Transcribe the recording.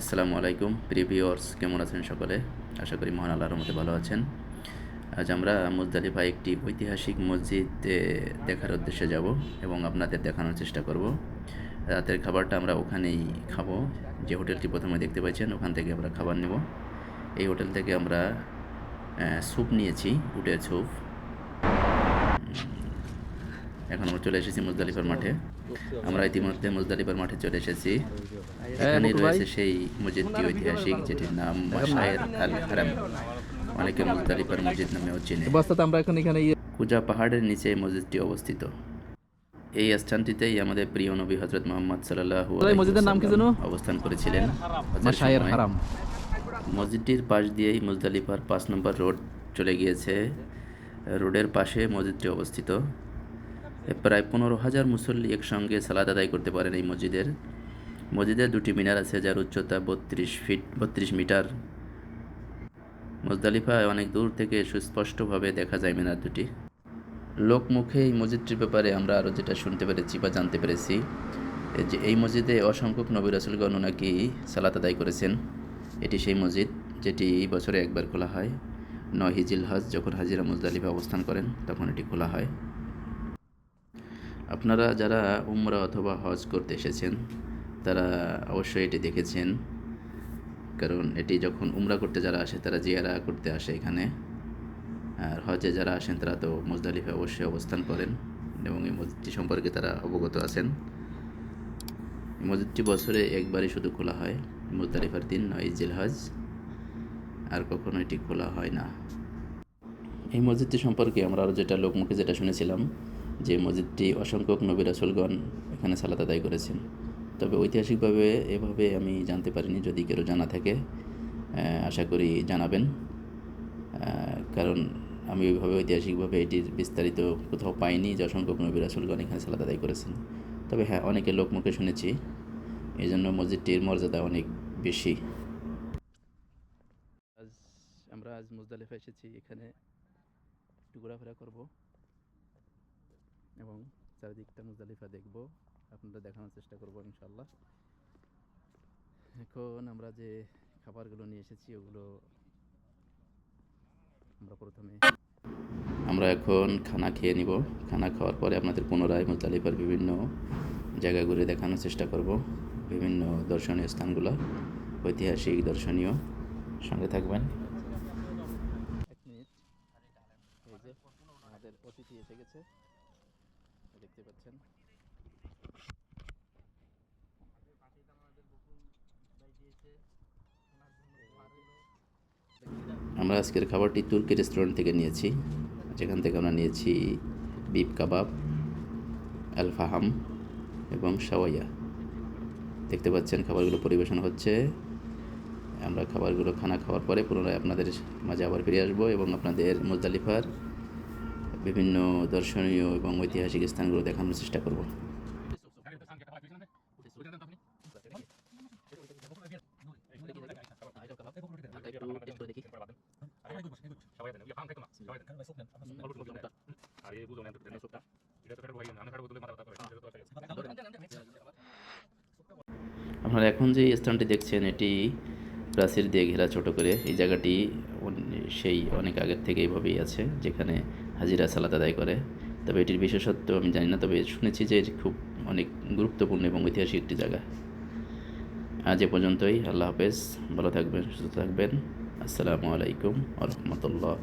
আসসালামু আলাইকুম প্রিয় ভিউয়ার্স, কেমন আছেন সকলে? আশা করি মহান আল্লাহর রহমতে ভালো আছেন। আজ আমরা মুজদালিফা একটি ঐতিহাসিক মসজিদ দেখার উদ্দেশ্যে যাব এবং আপনাদের দেখানোর চেষ্টা করব। রাতের খাবারটা আমরা ওখানেই খাবো। যে হোটেলটি প্রথমে দেখতে পাচ্ছেন ওখান থেকে আমরা খাবার নেব। এই হোটেল থেকে আমরা স্যুপ নিয়েছি, উটের স্যুপ। এখন আমরা চলে এসেছি মুজদালিফার মাঠে। আমরা ইতিমধ্যে মুজদালিফার মাঠে চলে এসেছি। এখানেই রয়েছে সেই মসজিদটি ঐতিহাসিক, যেটির নাম মাশায়ের আল হারাম। অনেকে মুজদালিফার মসজিদ নামেও চেনে। আমরা এখন এখানে কুজা পাহাড়ের নিচে এই মসজিদটি অবস্থিত। এই স্থানটিতেই আমাদের প্রিয় নবী হযরত মুহাম্মদ সাল্লাল্লাহু আলাইহি মসজিদের নাম কি যেন? অবস্থান করেছিলেন। মাশায়ের হারাম। মসজিদটির পাশ দিয়েই মুজদালিফার 5 নম্বর রোড চলে গিয়েছে। রোডের পাশে মসজিদটি অবস্থিত। প্রায় 15,000 মুসল্লি একসঙ্গে সালাত আদায় করতে পারেন এই মসজিদের দুটি মিনার আছে, যার উচ্চতা 32 মিটার। মুজদালিফায় অনেক দূর থেকে সুস্পষ্টভাবে দেখা যায় মিনার দুটি। লোকমুখে এই মসজিদটির ব্যাপারে আমরা আরও যেটা শুনতে পেরেছি বা জানতে পেরেছি, যে এই মসজিদে অসংখ্য নবী রাসূলগণ নাকি সালাত আদায় করেছেন। এটি সেই মসজিদ যেটি বছরে একবার খোলা হয়। 9 জিলহজ যখন হাজিরা মুজদালিফা অবস্থান করেন তখন এটি খোলা হয়। আপনারা যারা উমরা অথবা হজ করতে এসেছেন তারা অবশ্যই এটি দেখেছেন, কারণ এটি যখন উমরা করতে যারা আসে তারা জিয়ারা করতে আসে এখানে, আর হজে যারা আসেন তারা তো মুজদালিফায় অবশ্যই অবস্থান করেন এবং এই মসজিদটি সম্পর্কে তারা অবগত আছেন। এই মসজিদটি বছরে একবারই শুধু খোলা হয়, মুজদালিফার দিন 9 জিলহজ, আর কখনো এটি খোলা হয় না। এই মসজিদটি সম্পর্কে আমরা আরও যেটা লোকমুখে যেটা শুনেছিলাম, যে মসজিদটি অসংখ্য নবী রাসূলগণ এখানে সালাত আদায় করেছেন। তবে ঐতিহাসিকভাবে এভাবে আমি জানতে পারিনি। যদি কেউ জানা থাকে আশা করি জানাবেন, কারণ আমি ওইভাবে ঐতিহাসিকভাবে এটির বিস্তারিত কোথাও পাইনি যে অসংখ্য নবী রাসূলগণ এখানে সালাত আদায় করেছেন। তবে হ্যাঁ, অনেকে লোকমুখে শুনেছি, এই জন্য মসজিদটির মর্যাদা অনেক বেশি। আমরা আজ মুজদালিফা এসেছি, এখানে একটু ঘোরাফেরা করবো এবং চারিদিকটা মুজদালিফা দেখব, আপনাদের দেখানোর চেষ্টা করব ইনশাআল্লাহ। এখন আমরা যে খাবারগুলো নিয়ে এসেছি ওগুলো আমরা এখন খানা খেয়ে নিব। খানা খাওয়ার পরে আপনাদের পুনরায় মুজদালিফার বিভিন্ন জায়গা ঘুরে দেখানোর চেষ্টা করব, বিভিন্ন দর্শনীয় স্থানগুলো, ঐতিহাসিক দর্শনীয়। সঙ্গে থাকবেন। এক মিনিট, এই যে আমাদের অতিথি এসে গেছে, দেখতে পাচ্ছেন। আমরা আজকের খাবারটি তুর্কি রেস্টুরেন্ট থেকে নিয়েছি, যেখান থেকে আমরা নিয়েছি বিফ কাবাব, আল ফাহাম এবং শাওয়াইয়া। দেখতে পাচ্ছেন খাবারগুলো পরিবেশন হচ্ছে। আমরা খাবারগুলো খানা খাওয়ার পরে পুনরায় আপনাদের মাঝে আবার ফিরে আসবো এবং আপনাদের মুজদালিফার বিভিন্ন দর্শনীয় এবং ঐতিহাসিক স্থানগুলো দেখানোর চেষ্টা করব। আপনারা এখন যে স্থানটি দেখছেন এটি প্রাচীর দিয়ে ঘেরা ছোট করে। এই জায়গাটি সেই অনেক আগের থেকে এইভাবেই আছে, যেখানে হাজিরা সালাত আদায় করে। তবে এটির বিশেষত্ব আমি জানি না, তবে শুনেছি যে এটি খুব অনেক গুরুত্বপূর্ণ এবং ঐতিহাসিক একটি জায়গা। আজ এ পর্যন্তই। আল্লাহ হাফেজ, ভালো থাকবেন, সুস্থ থাকবেন। আসসালামু আলাইকুম ওয়া রাহমাতুল্লাহ।